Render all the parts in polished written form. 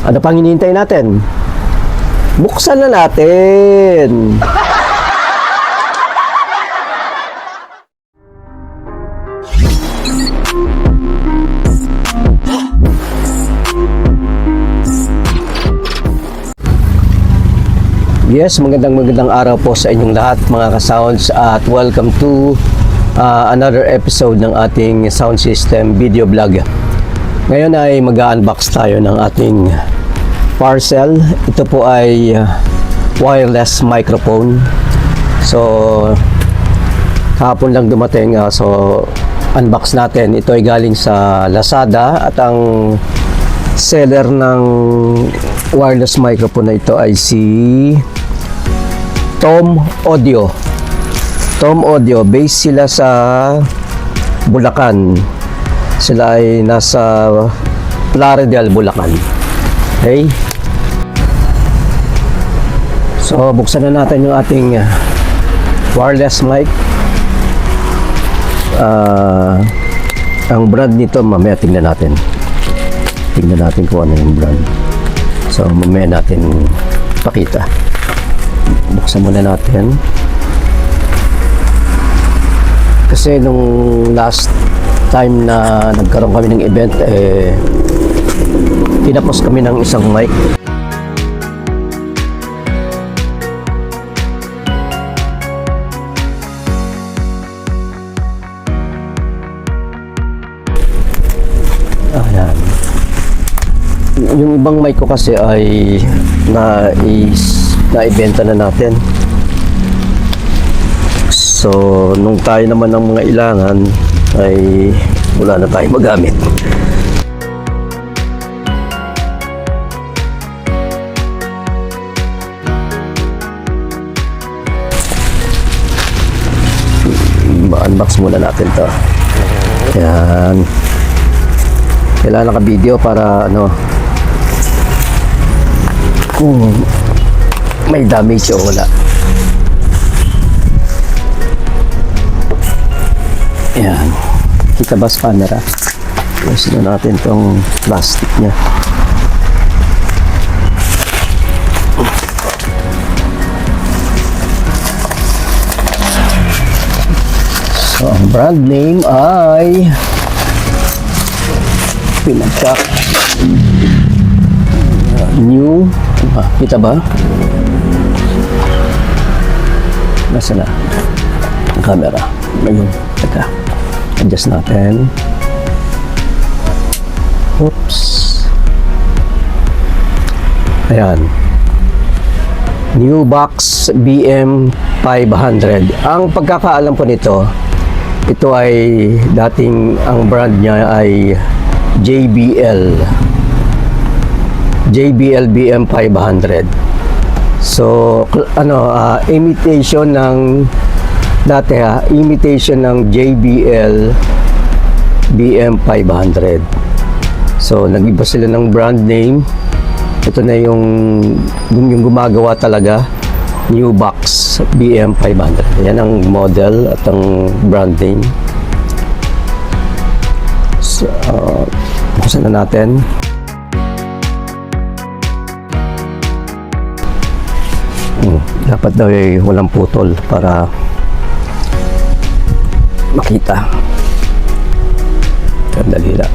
Ano pang hinihintay natin? Buksan na natin! Yes, magandang araw po sa inyong lahat mga ka-sounds at welcome to another episode ng ating sound system video vlog. Ngayon ay mag-unbox tayo ng ating parcel. Ito po ay wireless microphone. So kahapon lang dumating, so unbox natin. Ito ay galing sa Lazada at ang seller ng wireless microphone na ito ay si Tom Audio. Tom Audio, base sila sa Bulacan. Sila ay nasa Plaridel, Bulacan. Okay? So, buksan na natin yung ating wireless mic. Ang brand nito, mamaya tingnan natin. Tingnan natin kung ano yung brand. So, mamaya natin pakita. Buksan muna natin. Kasi nung last time na nagkaroon kami ng event, tinapos kami ng isang mic. Ayan. Yung ibang mic ko kasi ay naibenta na natin. So, nung tayo naman ng mga ilangan ay wala na tayo magamit. Ma-unbox muna natin to. Yan. Kailangan naka-video para ano, kung may damage o wala. Ayan. Kita ba sa camera? Ayusin na natin itong plastic niya. So, ang brand name ay Pinagkak New. Kita ba? Nasa na ang camera? Ngayon, teka, adjust natin. Oops. Ayan, New Box BM500. Ang pagkakaalam ko nito, ito ay dating ang brand niya ay JBL BM500. So imitation ng dati, imitation ng JBL BM500. So nag-iba sila ng brand name. Ito na yung gumagawa talaga, New Box BM500. Yan ang model at ang brand name. So, buksan na natin. Dapat daw ay walang putol para makita. Sandali lang.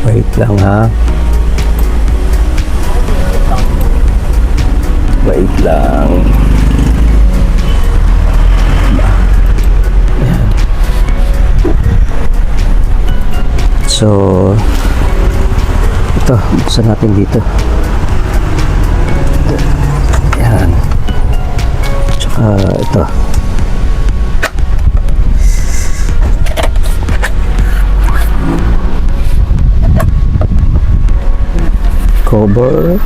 Wait lang ha. Wait lang. Ayan. So, ito, buksan natin dito. Ayan. Tsaka ito. Cover.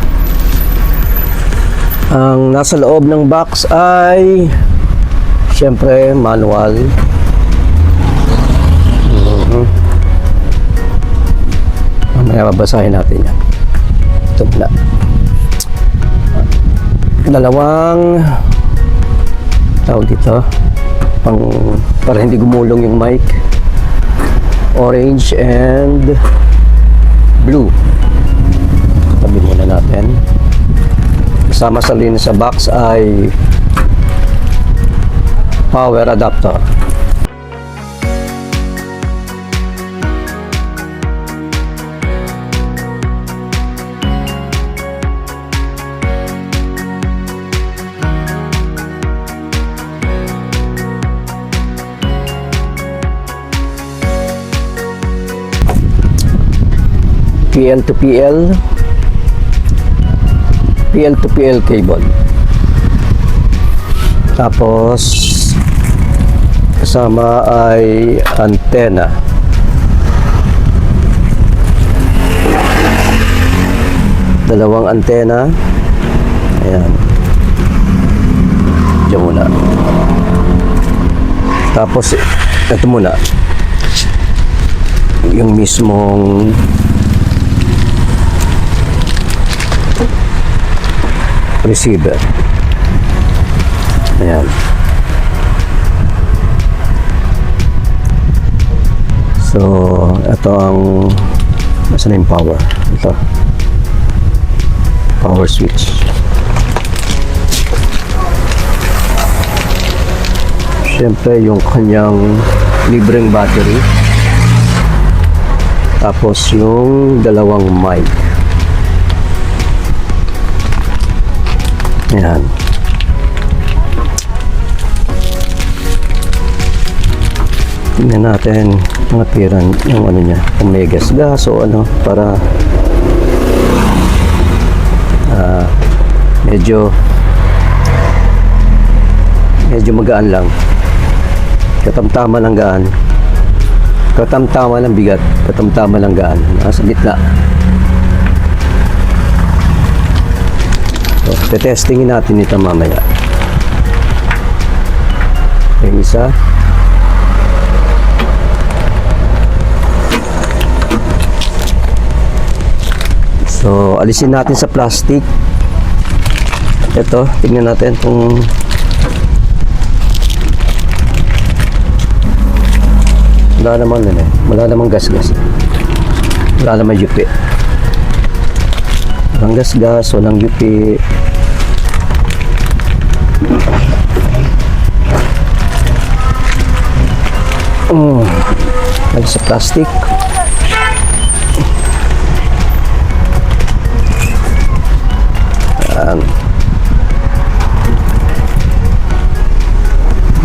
Ang nasa loob ng box ay syempre manual. Mamaya babasahin natin yan. Ito na. Dalawang tawag dito para hindi gumulong yung mic. orange and blue. Tabi muna natin. Kasama sa lin sa box ay power adapter. PL to PL, PL to PL cable. Tapos kasama ay antena. Dalawang antena. Ayan. Diyan muna. Tapos ito muna. Yung mismong receiver. Ayan. So, ito ang nasaan yung power? Ito. Power switch. Siyempre, yung kanyang libreng battery. Tapos, yung dalawang mic. Ayan. Tingnan natin ang appearance, yung ano niya, kung may gas o ano, para medyo magaan lang. Katamtama lang gaan. Katamtama lang bigat. Katamtama lang gaan. Nasa gitna. So, tetestingin natin ito mamaya. Yung isa. So, alisin natin sa plastic. Ito, tingnan natin kung wala naman wala namang gas-gas. Wala namang yupi. Walang gas-gas, walang yupi. Lagi sa plastic. Ayan.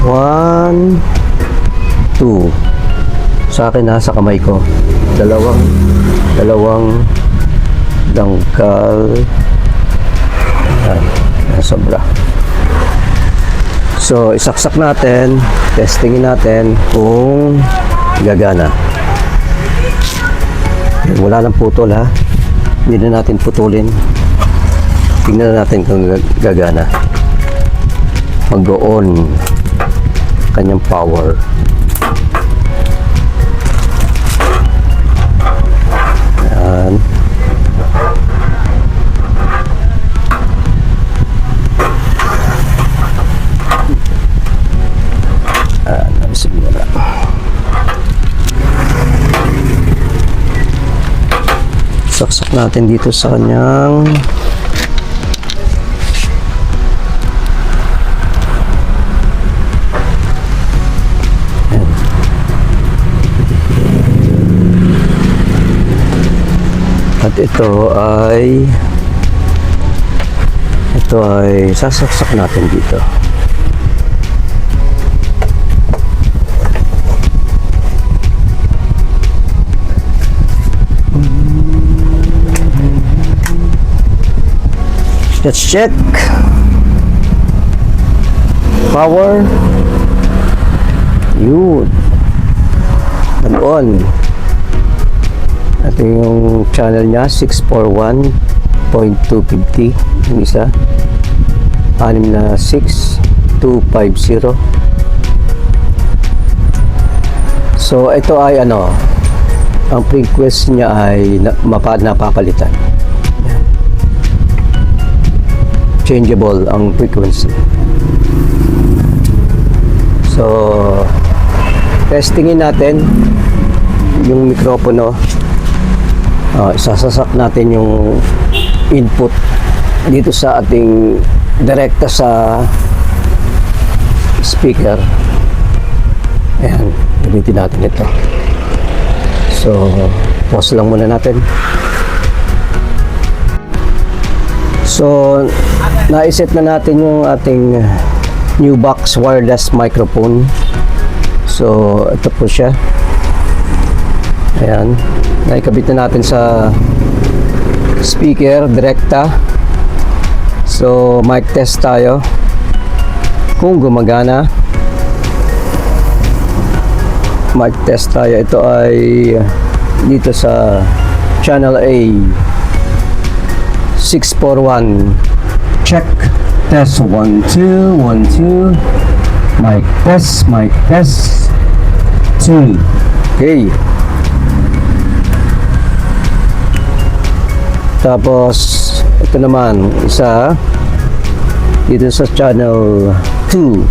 1, 2. Sa akin nasa kamay ko. Dalawang dangkal. Ayan. Sobra. So, isaksak natin. Testingin natin kung gagana. Wala nang putol ha. Hindi na natin putulin. Tingnan natin kung gagana. Mag-on kanyang power. Ayan. Ayan, nabisin mo na. Saksak natin dito sa kanyang at ito ay sasaksak natin dito. Let's check. Power. Yun. Nag-on. Ito yung channel niya, 641.250. Yung isa. 66250. So, ito ay ano, ang frequency niya ay napapalitan. Changeable ang frequency. So, testingin natin yung mikropono. Isasasak natin yung input dito sa ating direkta sa speaker. Ayan, gamitin natin ito. So, pause lang muna natin. So, naiset na natin yung ating new box wireless microphone. So, ito po siya. Ayan. Naikabit na natin sa speaker, direkta. So, mic test tayo. Kung gumagana. Mic test tayo. Ito ay dito sa channel A 641. Check. Test 1 2 1 2. Mic test 2. Okay. Tapos ito naman isa dito sa channel 2.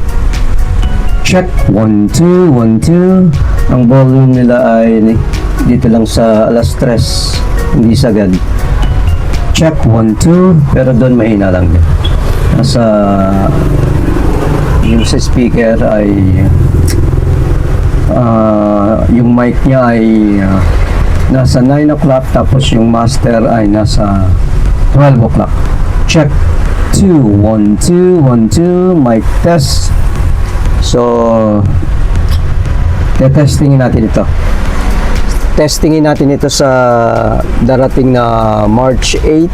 Check 1 2 1 2. Ang volume nila ay dito lang sa alas 3, hindi sagad. Check 1 2, pero doon mahina lang din. Nasa yung sa speaker ay yung mic niya ay nasa 9 o'clock, tapos yung master ay nasa 12 o'clock. Check 2 1 2 1 2. Mic test. So testingin natin ito. Testingin natin ito sa darating na March 8.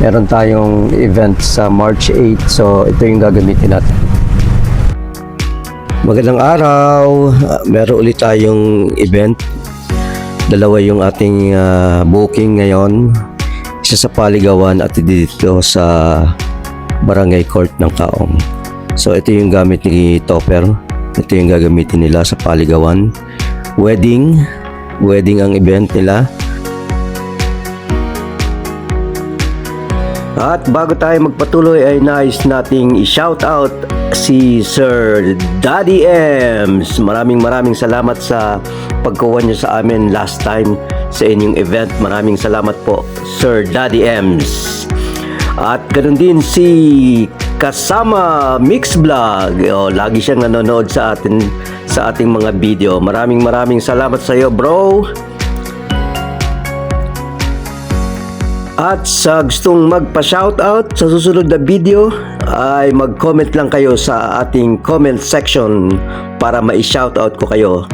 Meron tayong event sa March 8. So ito yung gagamitin natin. Magandang araw. Meron ulit tayong event. Dalawa yung ating booking ngayon. Isa sa Paligawan at dito sa Barangay Court ng Kaong. So ito yung gamit ni Topper. Ito yung gagamitin nila sa Paligawan. Wedding ang event nila. At bago tayo magpatuloy ay nais nating i-shout out si Sir Daddy Ems. Maraming salamat sa pagkuha niyo sa amin last time sa inyong event. Maraming salamat po, Sir Daddy Ems. At ganoon din si Kasama Mix Vlog. Lagi siyang nanonood sa ating mga video. Maraming salamat sa iyo, bro. At sa gustong magpa-shoutout sa susunod na video ay mag-comment lang kayo sa ating comment section para ma-shoutout ko kayo.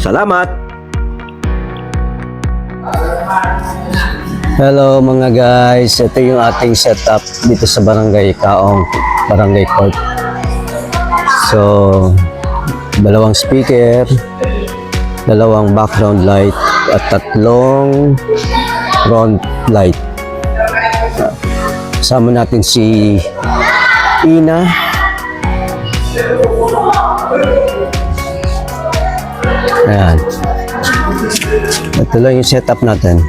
Salamat! Hello mga guys, ito yung ating setup dito sa Barangay Kaong, Barangay Court. So, dalawang speaker, dalawang background light at tatlong front light. Kasama natin si Ina. Ayan. Ito lang yung setup natin.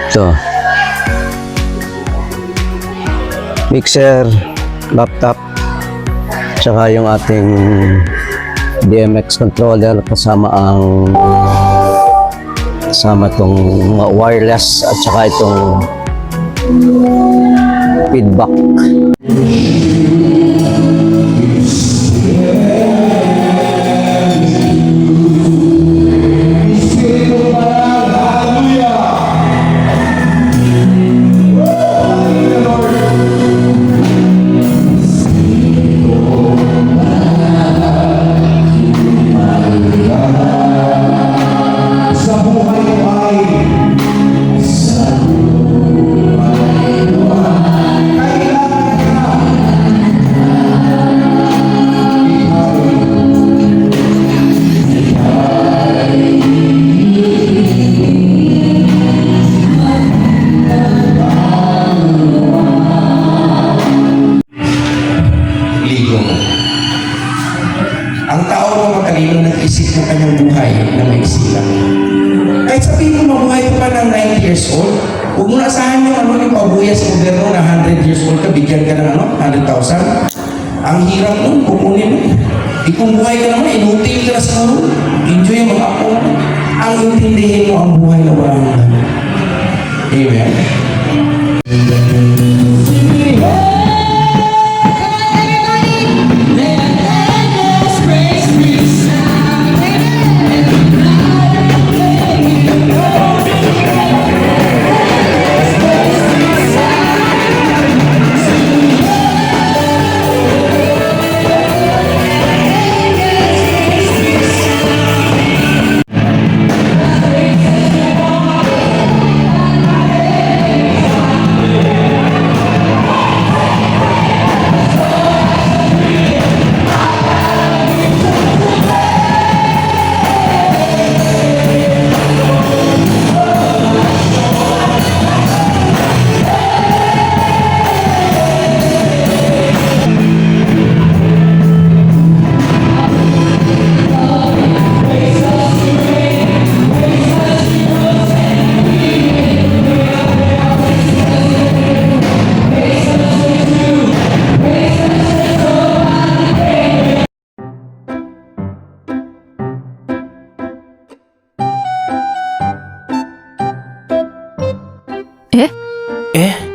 Ito. Mixer, laptop, tsaka yung ating DMX controller kasama itong mga wireless at saka itong feedback. Ang tao na matalino nag-isip ng kanyang buhay na maiksi lang. Kahit sabihin mo mabuhay ka pa ng 90 years old, huwag mo na asahan yung pabuya sa gobyerno na 100 years old ka, bigyan ka ng 100,000. Ang hirap nun, kukunin mo. Kung buhay ka naman, inutil ka na siguro. Enjoy ang mag-apo. Ang intindihin mo ang buhay na walang hanggan. Amen? Eh?